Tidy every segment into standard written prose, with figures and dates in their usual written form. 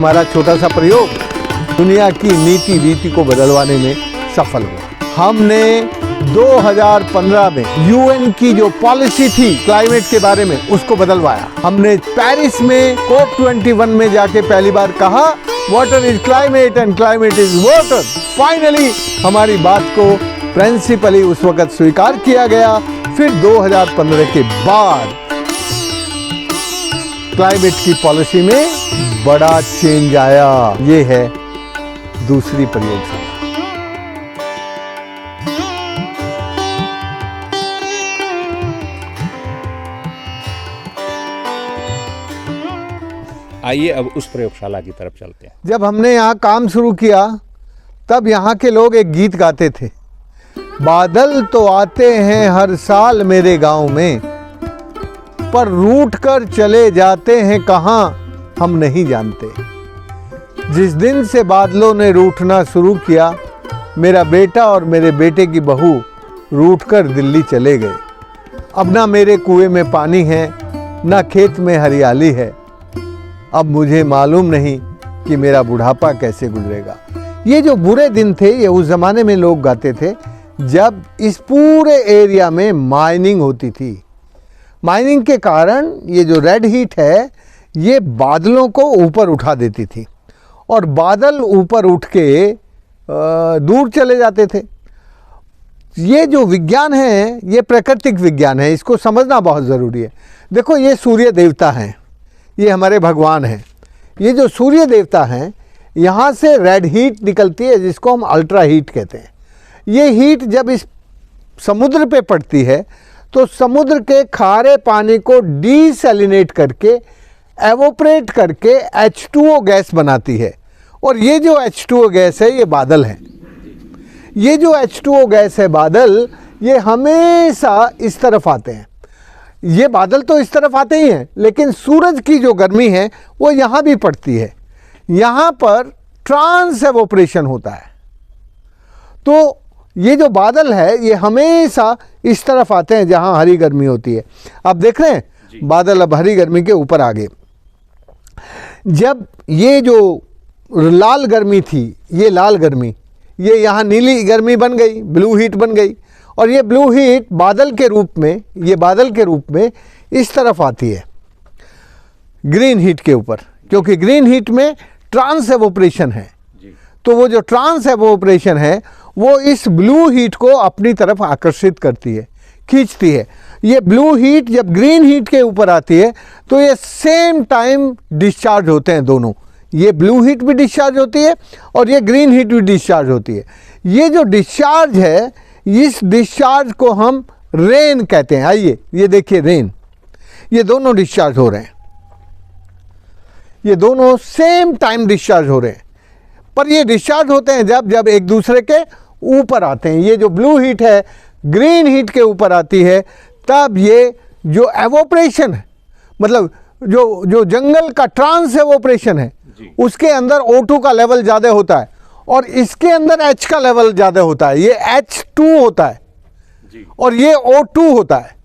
हमारा छोटा सा प्रयोग दुनिया की नीति रीति को बदलवाने में सफल हुआ। हमने 2015 में यूएन की जो पॉलिसी थी क्लाइमेट के बारे में उसको बदलवाया। हमने पेरिस में COP21 में जाके पहली बार कहा water is climate and climate is water. Finally हमारी बात को प्रिंसिपली उस वक्त स्वीकार किया गया। फिर 2015 के बाद क्लाइमेट की पॉलिसी में बड़ा चेंज आया। ये है दूसरी प्रयोगशाला। आइए अब उस प्रयोगशाला की तरफ चलते हैं। जब हमने यहाँ काम शुरू किया तब यहाँ के लोग एक गीत गाते थे, बादल तो आते हैं हर साल मेरे गांव में, पर रूठ कर चले जाते हैं कहाँ हम नहीं जानते। जिस दिन से बादलों ने रूठना शुरू किया, मेरा बेटा और मेरे बेटे की बहू रूठ कर दिल्ली चले गए। अब ना मेरे कुएं में पानी है, ना खेत में हरियाली है। अब मुझे मालूम नहीं कि मेरा बुढ़ापा कैसे गुजरेगा। ये जो बुरे दिन थे ये उस ज़माने में लोग गाते थे जब इस पूरे एरिया में माइनिंग होती थी। माइनिंग के कारण ये जो रेड हीट है ये बादलों को ऊपर उठा देती थी और बादल ऊपर उठ के दूर चले जाते थे। ये जो विज्ञान है ये प्राकृतिक विज्ञान है, इसको समझना बहुत ज़रूरी है। देखो ये सूर्य देवता हैं, ये हमारे भगवान हैं। ये जो सूर्य देवता हैं यहाँ से रेड हीट निकलती है जिसको हम अल्ट्रा हीट कहते हैं। ये हीट जब इस समुद्र पे पड़ती है तो समुद्र के खारे पानी को डीसैलिनेट करके एवोपरेट करके H2O गैस बनाती है। और ये जो H2O गैस है ये बादल है। ये जो H2O गैस है बादल, ये हमेशा इस तरफ आते हैं। ये बादल तो इस तरफ आते ही हैं, लेकिन सूरज की जो गर्मी है वो यहाँ भी पड़ती है। यहाँ पर ट्रांस एवोपरेशन होता है। तो ये जो बादल है ये हमेशा इस तरफ आते हैं जहाँ हरी गर्मी होती है। आप देख रहे हैं बादल अब हरी गर्मी के ऊपर आ गए। जब ये जो लाल गर्मी थी, ये लाल गर्मी, ये यहाँ नीली गर्मी बन गई, ब्लू हीट बन गई। और ये ब्लू हीट बादल के रूप में, ये बादल के रूप में इस तरफ आती है ग्रीन हीट के ऊपर, क्योंकि ग्रीन हीट में ट्रांस एवोपरेशन है। तो वो जो ट्रांस एवोपरेशन है वो इस ब्लू हीट को अपनी तरफ आकर्षित करती है, खींचती है। ये ब्लू हीट जब ग्रीन हीट के ऊपर आती है तो ये सेम टाइम डिस्चार्ज होते हैं दोनों। ये ब्लू हीट भी डिस्चार्ज होती है और ये ग्रीन हीट भी डिस्चार्ज होती है। ये जो डिस्चार्ज है इस डिस्चार्ज को हम रेन कहते हैं। आइए ये देखिए रेन, ये दोनों डिस्चार्ज हो रहे हैं, ये दोनों सेम टाइम डिस्चार्ज हो रहे हैं। पर ये डिस्चार्ज होते हैं जब जब एक दूसरे के ऊपर आते हैं। ये जो ब्लू हीट है ग्रीन हीट के ऊपर आती है, तब ये जो एवोपरेशन है, मतलब जो जंगल का ट्रांस एवोपरेशन है उसके अंदर O2 का लेवल ज़्यादा होता है और इसके अंदर H का लेवल ज़्यादा होता है। ये H2 होता है और ये O2 होता है।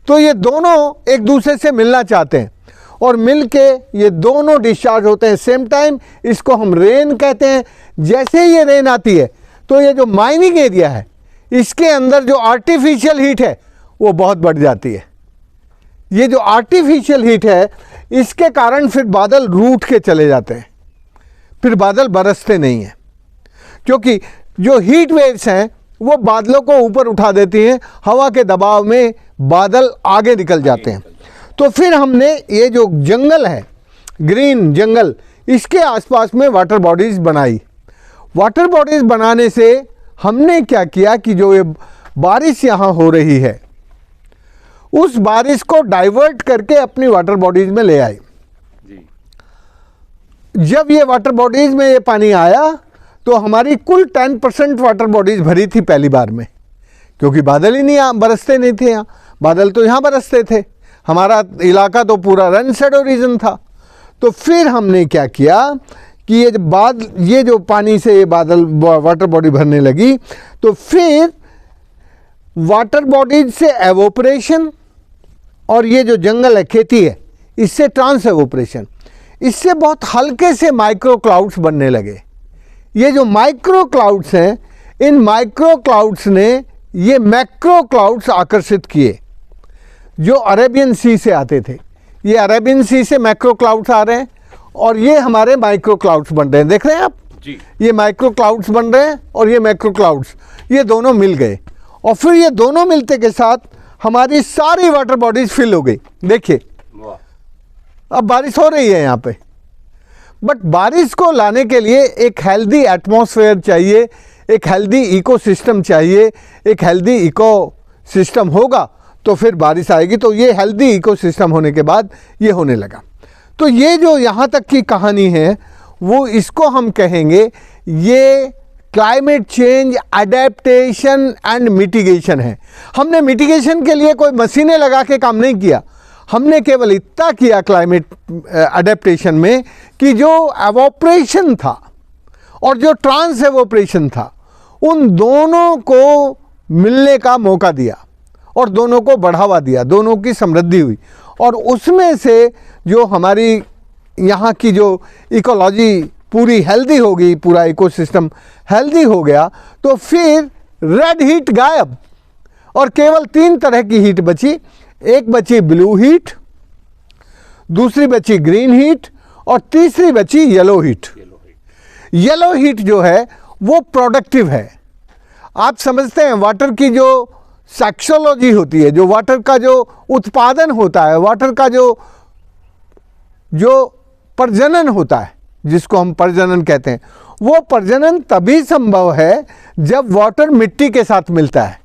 तो ये दोनों एक दूसरे से मिलना चाहते हैं और मिलके ये दोनों डिस्चार्ज होते हैं सेम टाइम। इसको हम रेन कहते हैं। जैसे ये रेन आती है तो ये जो माइनिंग एरिया है इसके अंदर जो आर्टिफिशियल हीट है वो बहुत बढ़ जाती है। ये जो आर्टिफिशियल हीट है इसके कारण फिर बादल रूठ के चले जाते हैं, फिर बादल बरसते नहीं हैं, क्योंकि जो हीट वेव्स हैं वो बादलों को ऊपर उठा देती हैं। हवा के दबाव में बादल आगे निकल जाते हैं। तो फिर हमने ये जो जंगल है ग्रीन जंगल, इसके आसपास में वाटर बॉडीज़ बनाई। वाटर बॉडीज़ बनाने से हमने क्या किया कि जो ये बारिश यहाँ हो रही है उस बारिश को डाइवर्ट करके अपनी वाटर बॉडीज़ में ले आई। जब ये वाटर बॉडीज़ में ये पानी आया तो हमारी कुल 10% वाटर बॉडीज़ भरी थी पहली बार में, क्योंकि बादल ही नहीं बरसते नहीं थे यहाँ। बादल तो यहाँ बरसते थे, हमारा इलाका तो पूरा रन शेडो रीजन था। तो फिर हमने क्या किया कि ये जो पानी से ये बादल वाटर बॉडी भरने लगी, तो फिर वाटर बॉडीज से एवोपरेशन और ये जो जंगल है खेती है इससे ट्रांस एवोपरेशन, इससे बहुत हल्के से माइक्रो क्लाउड्स बनने लगे। ये जो माइक्रो क्लाउड्स हैं, इन माइक्रो क्लाउड्स ने ये मैक्रो क्लाउड्स आकर्षित किए जो अरेबियन सी से आते थे। ये अरेबियन सी से मैक्रो क्लाउड्स आ रहे हैं और ये हमारे माइक्रो क्लाउड्स बन रहे हैं। देख रहे हैं आप जी। ये माइक्रो क्लाउड्स बन रहे हैं और ये मैक्रो क्लाउड्स, ये दोनों मिल गए और फिर ये दोनों मिलते के साथ हमारी सारी वाटर बॉडीज फिल हो गई। देखिए अब बारिश हो रही है यहाँ पे, बट बारिश को लाने के लिए एक हेल्दी एटमॉस्फेयर चाहिए, एक हेल्दी इकोसिस्टम चाहिए। एक हेल्दी इकोसिस्टम होगा तो फिर बारिश आएगी। तो ये हेल्दी इकोसिस्टम होने के बाद ये होने लगा। तो ये जो यहाँ तक की कहानी है वो इसको हम कहेंगे ये climate change adaptation and mitigation है। हमने मिटिगेशन के लिए कोई मशीनें लगा के काम नहीं किया, हमने केवल इतना किया क्लाइमेट अडेप्टेशन में कि जो एवोपरेशन था और जो ट्रांस एवोपरेशन था उन दोनों को मिलने का मौका दिया और दोनों को बढ़ावा दिया, दोनों की समृद्धि हुई और उसमें से जो हमारी यहाँ की जो इकोलॉजी पूरी हेल्दी हो गई, पूरा इकोसिस्टम हेल्दी हो गया। तो फिर रेड हीट गायब और केवल 3 तरह की हीट बची। एक बची ब्लू हीट, दूसरी बची ग्रीन हीट और तीसरी बची येलो हीट। येलो हीट जो है वो प्रोडक्टिव है। आप समझते हैं वाटर की जो सेक्सोलॉजी होती है, जो वाटर का जो उत्पादन होता है, वाटर का जो प्रजनन होता है जिसको हम प्रजनन कहते हैं, वो प्रजनन तभी संभव है जब वाटर मिट्टी के साथ मिलता है।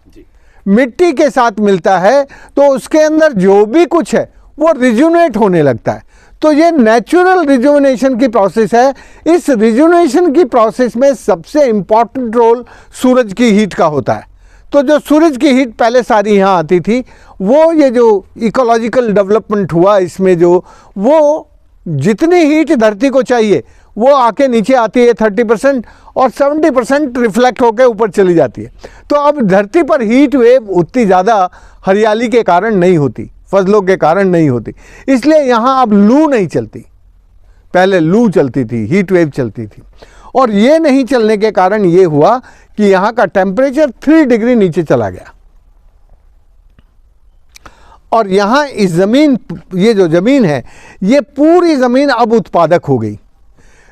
मिट्टी के साथ मिलता है तो उसके अंदर जो भी कुछ है वो रिजुनेट होने लगता है। तो ये नेचुरल रिजुनेशन की प्रोसेस है। इस रिजुनेशन की प्रोसेस में सबसे इम्पॉर्टेंट रोल सूरज की हीट का होता है। तो जो सूरज की हीट पहले सारी यहाँ आती थी, वो ये जो इकोलॉजिकल डेवलपमेंट हुआ इसमें जो वो जितनी हीट धरती को चाहिए वो आके नीचे आती है 30% और 70% रिफ्लेक्ट होकर ऊपर चली जाती है। तो अब धरती पर हीट वेव उतनी ज़्यादा हरियाली के कारण नहीं होती, फसलों के कारण नहीं होती, इसलिए यहाँ अब लू नहीं चलती। पहले लू चलती थी, हीट वेव चलती थी और ये नहीं चलने के कारण ये हुआ कि यहाँ का टेम्परेचर 3 डिग्री नीचे चला गया और यहाँ इस ज़मीन, ये जो ज़मीन है ये पूरी ज़मीन अब उत्पादक हो गई,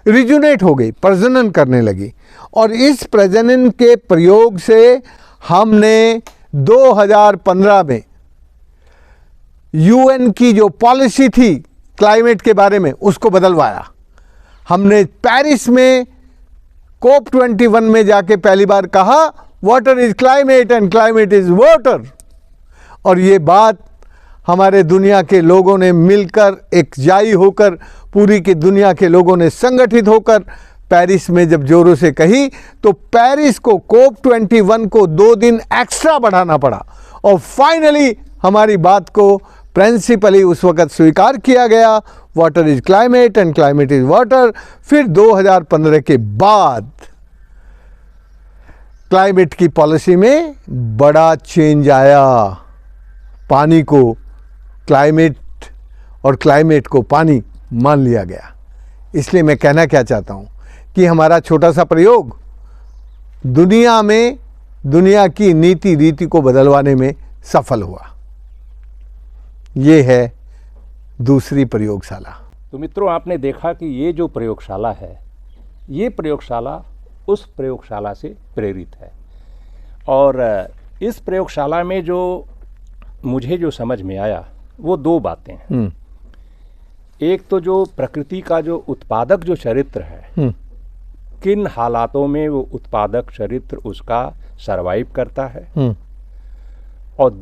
रिजुनेट हो गई, प्रजनन करने लगी। और इस प्रजनन के प्रयोग से हमने 2015 में यूएन की जो पॉलिसी थी क्लाइमेट के बारे में उसको बदलवाया। हमने पेरिस में COP21 में जाके पहली बार कहा water is climate and climate is water. और ये बात हमारे दुनिया के लोगों ने मिलकर एकजाई होकर, पूरी की दुनिया के लोगों ने संगठित होकर पेरिस में जब जोरों से कही तो पेरिस को COP21 को 2 दिन एक्स्ट्रा बढ़ाना पड़ा और फाइनली हमारी बात को प्रिंसिपली उस वक़्त स्वीकार किया गया, water is climate and climate is water. फिर 2015 के बाद क्लाइमेट की पॉलिसी में बड़ा चेंज आया। पानी को क्लाइमेट और क्लाइमेट को पानी मान लिया गया। इसलिए मैं कहना क्या चाहता हूँ कि हमारा छोटा सा प्रयोग दुनिया में दुनिया की नीति रीति को बदलवाने में सफल हुआ। ये है दूसरी प्रयोगशाला। तो मित्रों, आपने देखा कि ये जो प्रयोगशाला है, ये प्रयोगशाला उस प्रयोगशाला से प्रेरित है। और इस प्रयोगशाला में जो मुझे जो समझ में आया वो 2 बातें हैं। एक तो जो प्रकृति का जो उत्पादक जो चरित्र है, किन हालातों में वो उत्पादक चरित्र उसका सरवाइव करता है। और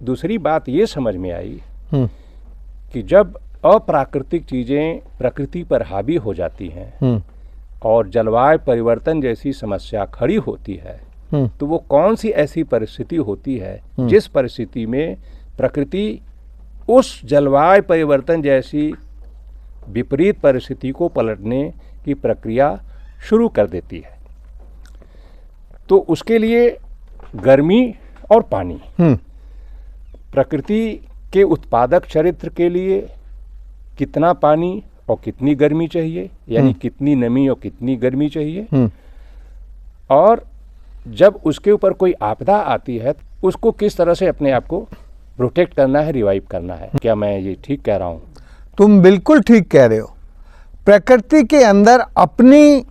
दूसरी बात ये समझ में आई कि जब अप्राकृतिक चीज़ें प्रकृति पर हावी हो जाती हैं और जलवायु परिवर्तन जैसी समस्या खड़ी होती है, तो वो कौन सी ऐसी परिस्थिति होती है जिस परिस्थिति में प्रकृति उस जलवायु परिवर्तन जैसी विपरीत परिस्थिति को पलटने की प्रक्रिया शुरू कर देती है। तो उसके लिए गर्मी और पानी, प्रकृति के उत्पादक चरित्र के लिए कितना पानी और कितनी गर्मी चाहिए, यानी कितनी नमी और कितनी गर्मी चाहिए, और जब उसके ऊपर कोई आपदा आती है उसको किस तरह से अपने आप को प्रोटेक्ट करना है, रिवाइव करना है। क्या मैं ये ठीक कह रहा हूँ? तुम बिल्कुल ठीक कह रहे हो। प्रकृति के अंदर अपनी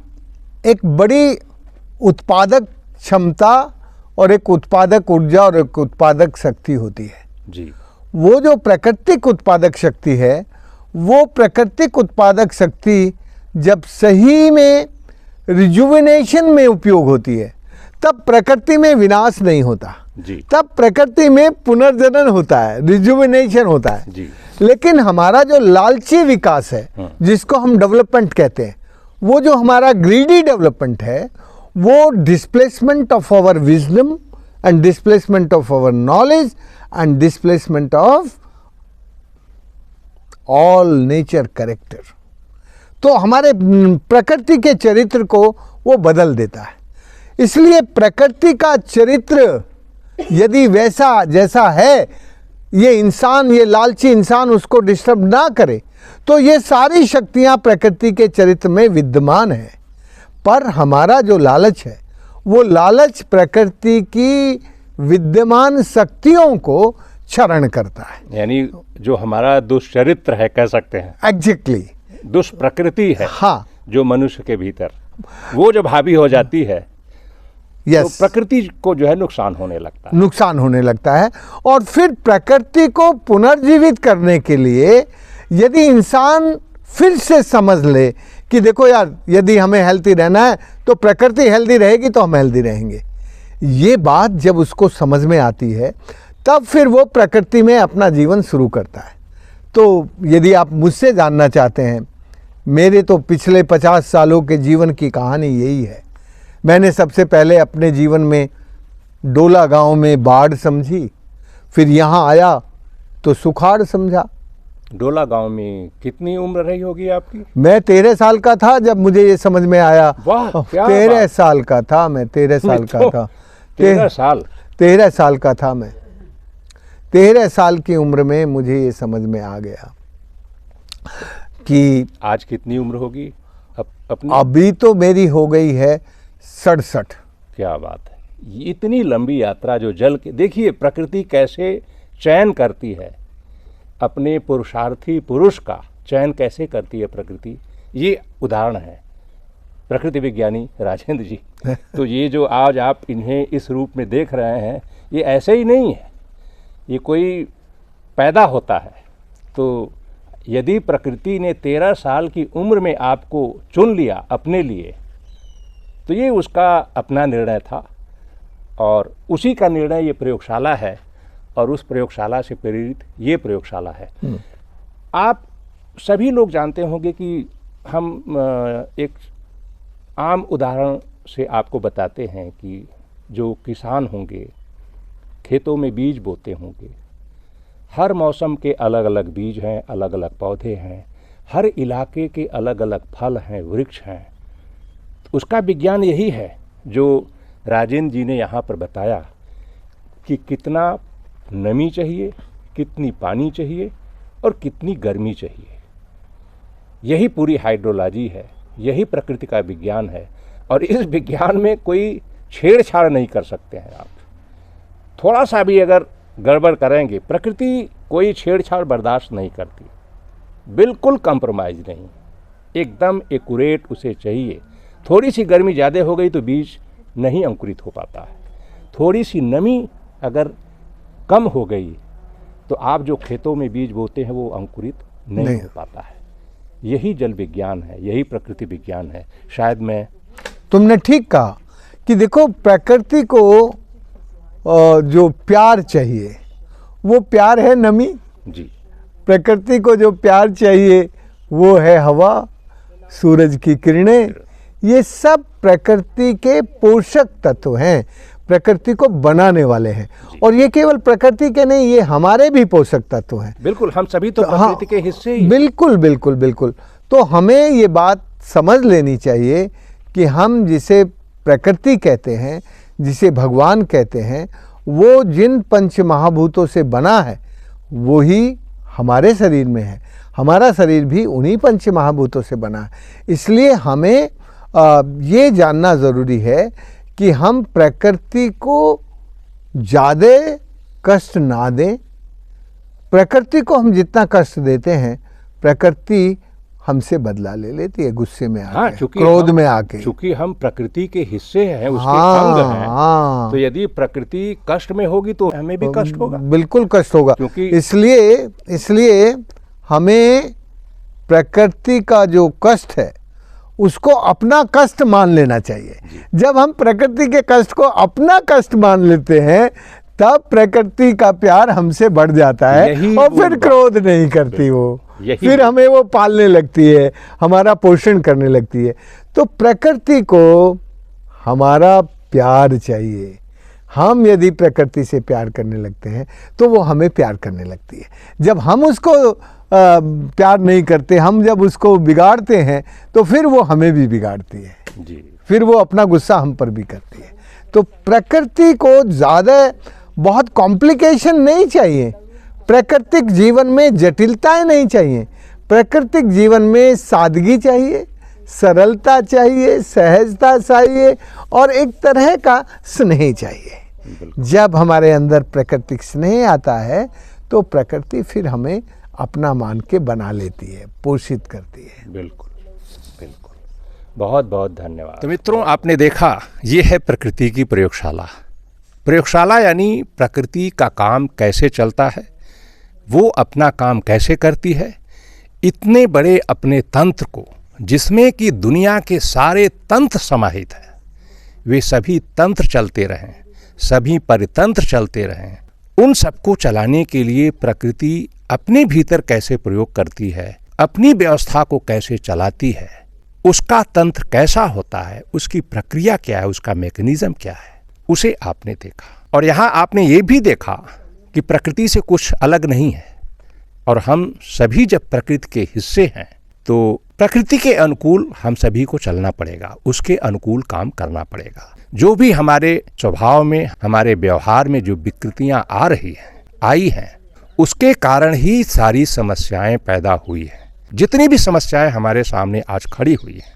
एक बड़ी उत्पादक क्षमता और एक उत्पादक ऊर्जा और एक उत्पादक शक्ति होती है जी। वो जो प्राकृतिक उत्पादक शक्ति है, वो प्राकृतिक उत्पादक शक्ति जब सही में रिजुविनेशन में उपयोग होती है तब प्रकृति में विनाश नहीं होता जी। तब प्रकृति में पुनर्जनन होता है, रिजुविनेशन होता है जी। लेकिन हमारा जो लालची विकास है, जिसको हम डेवलपमेंट कहते हैं, वो जो हमारा ग्रीडी डेवलपमेंट है, वो displacement of our wisdom and displacement of our knowledge and displacement of all nature character, तो हमारे प्रकृति के चरित्र को वो बदल देता है। इसलिए प्रकृति का चरित्र यदि वैसा जैसा है, ये इंसान, ये लालची इंसान उसको डिस्टर्ब ना करे, तो ये सारी शक्तियां प्रकृति के चरित्र में विद्यमान है। पर हमारा जो लालच है, वो लालच प्रकृति की विद्यमान शक्तियों को क्षरण करता है। यानी जो हमारा दुष्चरित्र है, कह सकते हैं एग्जैक्टली, दुष्प्रकृति है, हाँ, जो मनुष्य के भीतर, वो जब हावी हो जाती है तो प्रकृति को जो है नुकसान होने लगता है। और फिर प्रकृति को पुनर्जीवित करने के लिए यदि इंसान फिर से समझ ले कि देखो यार, यदि हमें हेल्दी रहना है तो प्रकृति हेल्दी रहेगी तो हम हेल्दी रहेंगे, ये बात जब उसको समझ में आती है तब फिर वो प्रकृति में अपना जीवन शुरू करता है। तो यदि आप मुझसे जानना चाहते हैं, मेरे तो पिछले 50 सालों के जीवन की कहानी यही है। मैंने सबसे पहले अपने जीवन में डोला गांव में बाढ़ समझी, फिर यहाँ आया तो सुखाड़ समझा। डोला गांव में कितनी उम्र रही होगी आपकी? मैं 13 साल का था जब मुझे ये समझ में आया। वाह, क्या 13 साल का था मैं, 13 साल का था। 13 साल? 13 साल का था मैं। 13 साल की उम्र में मुझे ये समझ में आ गया कि आज कितनी उम्र होगी अपनी? अभी तो मेरी हो गई है 67। क्या बात है, इतनी लंबी यात्रा जो जल के, देखिए प्रकृति कैसे चयन करती है, अपने पुरुषार्थी पुरुष का चयन कैसे करती है प्रकृति। ये उदाहरण है प्रकृति विज्ञानी राजेंद्र जी। तो ये जो आज आप इन्हें इस रूप में देख रहे हैं, ये ऐसे ही नहीं है, ये कोई पैदा होता है। तो यदि प्रकृति ने 13 साल की उम्र में आपको चुन लिया अपने लिए, तो ये उसका अपना निर्णय था, और उसी का निर्णय ये प्रयोगशाला है, और उस प्रयोगशाला से प्रेरित ये प्रयोगशाला है। आप सभी लोग जानते होंगे कि हम एक आम उदाहरण से आपको बताते हैं कि जो किसान होंगे, खेतों में बीज बोते होंगे, हर मौसम के अलग अलग बीज हैं, अलग अलग पौधे हैं, हर इलाके के अलग अलग फल हैं, वृक्ष हैं। उसका विज्ञान यही है जो राजेंद्र जी ने यहाँ पर बताया कि कितना नमी चाहिए, कितनी पानी चाहिए और कितनी गर्मी चाहिए। यही पूरी हाइड्रोलॉजी है, यही प्रकृति का विज्ञान है, और इस विज्ञान में कोई छेड़छाड़ नहीं कर सकते हैं आप। थोड़ा सा भी अगर गड़बड़ करेंगे, प्रकृति कोई छेड़छाड़ बर्दाश्त नहीं करती, बिल्कुल कंप्रोमाइज़ नहीं, एकदम एक्यूरेट उसे चाहिए। थोड़ी सी गर्मी ज़्यादा हो गई तो बीज नहीं अंकुरित हो पाता है, थोड़ी सी नमी अगर कम हो गई तो आप जो खेतों में बीज बोते हैं वो अंकुरित नहीं हो पाता है। यही जल विज्ञान है, यही प्रकृति विज्ञान है। शायद मैं, तुमने ठीक कहा कि देखो, प्रकृति को जो प्यार चाहिए वो प्यार है नमी जी। प्रकृति को जो प्यार चाहिए वो है हवा, सूरज की किरणें। ये सब प्रकृति के पोषक तत्व हैं, प्रकृति को बनाने वाले हैं। और ये केवल प्रकृति के नहीं, ये हमारे भी पोषक तत्व हैं। बिल्कुल, हम सभी तो प्रकृति के हिस्से ही। बिल्कुल बिल्कुल बिल्कुल। तो हमें ये बात समझ लेनी चाहिए कि हम जिसे प्रकृति कहते हैं, जिसे भगवान कहते हैं, वो जिन पंच महाभूतों से बना है वो ही हमारे शरीर में है। हमारा शरीर भी उन्हीं पंच महाभूतों से बना है। इसलिए हमें ये जानना ज़रूरी है कि हम प्रकृति को ज़्यादा कष्ट ना दें। प्रकृति को हम जितना कष्ट देते हैं, प्रकृति हमसे बदला ले लेती है गुस्से में आके, क्रोध में आके। चूंकि हम प्रकृति के हिस्से हैं, उसके अंग हैं, तो यदि प्रकृति कष्ट में होगी तो हमें भी कष्ट होगा, बिल्कुल कष्ट होगा। क्योंकि इसलिए हमें प्रकृति का जो कष्ट है उसको अपना कष्ट मान लेना चाहिए। जब हम प्रकृति के कष्ट को अपना कष्ट मान लेते हैं, तब प्रकृति का प्यार हमसे बढ़ जाता है और फिर क्रोध नहीं करती वो, फिर हमें वो पालने लगती है, हमारा पोषण करने लगती है। तो प्रकृति को हमारा प्यार चाहिए। हम यदि प्रकृति से प्यार करने लगते हैं तो वो हमें प्यार करने लगती है। जब हम उसको प्यार नहीं करते, हम जब उसको बिगाड़ते हैं, तो फिर वो हमें भी बिगाड़ती है जी। फिर वो अपना गुस्सा हम पर भी करती है। तो प्रकृति को ज़्यादा बहुत कॉम्प्लिकेशन नहीं चाहिए, प्राकृतिक जीवन में जटिलताएं नहीं चाहिए, प्राकृतिक जीवन में सादगी चाहिए, सरलता चाहिए, सहजता चाहिए और एक तरह का स्नेह चाहिए। जब हमारे अंदर प्राकृतिक स्नेह आता है तो प्रकृति फिर हमें अपना मान के बना लेती है, पोषित करती है। बिल्कुल बिल्कुल, बहुत बहुत धन्यवाद। तो मित्रों, आपने देखा, ये है प्रकृति की प्रयोगशाला। प्रयोगशाला यानी प्रकृति का काम कैसे चलता है, वो अपना काम कैसे करती है। इतने बड़े अपने तंत्र को, जिसमें कि दुनिया के सारे तंत्र समाहित हैं, वे सभी तंत्र चलते रहें, सभी परितंत्र चलते रहें, उन सबको चलाने के लिए प्रकृति अपने भीतर कैसे प्रयोग करती है, अपनी व्यवस्था को कैसे चलाती है, उसका तंत्र कैसा होता है, उसकी प्रक्रिया क्या है, उसका मैकेनिज्म क्या है, उसे आपने देखा। और यहाँ आपने ये भी देखा कि प्रकृति से कुछ अलग नहीं है, और हम सभी जब प्रकृति के हिस्से हैं तो प्रकृति के अनुकूल हम सभी को चलना पड़ेगा, उसके अनुकूल काम करना पड़ेगा। जो भी हमारे स्वभाव में, हमारे व्यवहार में जो विकृतियां आ रही हैं, आई हैं, उसके कारण ही सारी समस्याएं पैदा हुई हैं। जितनी भी समस्याएं हमारे सामने आज खड़ी हुई हैं,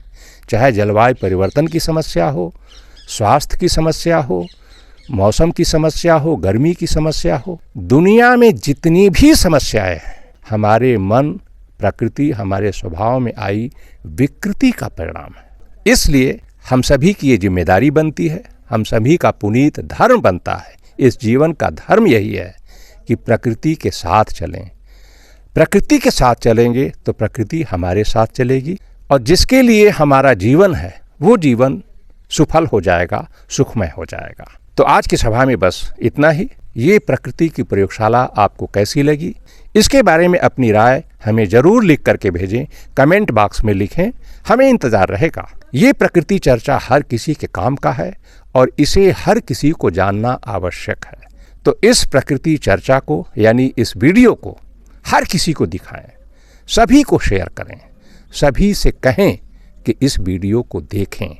चाहे जलवायु परिवर्तन की समस्या हो, स्वास्थ्य की समस्या हो, मौसम की समस्या हो, गर्मी की समस्या हो, दुनिया में जितनी भी समस्याएं हैं, हमारे मन, प्रकृति, हमारे स्वभाव में आई विकृति का परिणाम है। इसलिए हम सभी की ये जिम्मेदारी बनती है, हम सभी का पुनीत धर्म बनता है, इस जीवन का धर्म यही है कि प्रकृति के साथ चलें। प्रकृति के साथ चलेंगे तो प्रकृति हमारे साथ चलेगी, और जिसके लिए हमारा जीवन है वो जीवन सुफल हो जाएगा, सुखमय हो जाएगा। तो आज की सभा में बस इतना ही। ये प्रकृति की प्रयोगशाला आपको कैसी लगी, इसके बारे में अपनी राय हमें ज़रूर लिख करके भेजें, कमेंट बॉक्स में लिखें, हमें इंतज़ार रहेगा। ये प्रकृति चर्चा हर किसी के काम का है और इसे हर किसी को जानना आवश्यक है। तो इस प्रकृति चर्चा को, यानी इस वीडियो को हर किसी को दिखाएं, सभी को शेयर करें, सभी से कहें कि इस वीडियो को देखें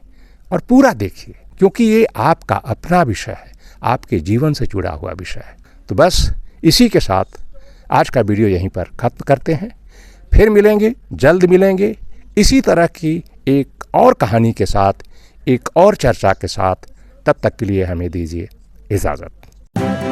और पूरा देखिए, क्योंकि ये आपका अपना विषय है, आपके जीवन से जुड़ा हुआ विषय है। तो बस इसी के साथ आज का वीडियो यहीं पर खत्म करते हैं। फिर मिलेंगे, जल्द मिलेंगे इसी तरह की एक और कहानी के साथ, एक और चर्चा के साथ। तब तक के लिए हमें दीजिए इजाज़त।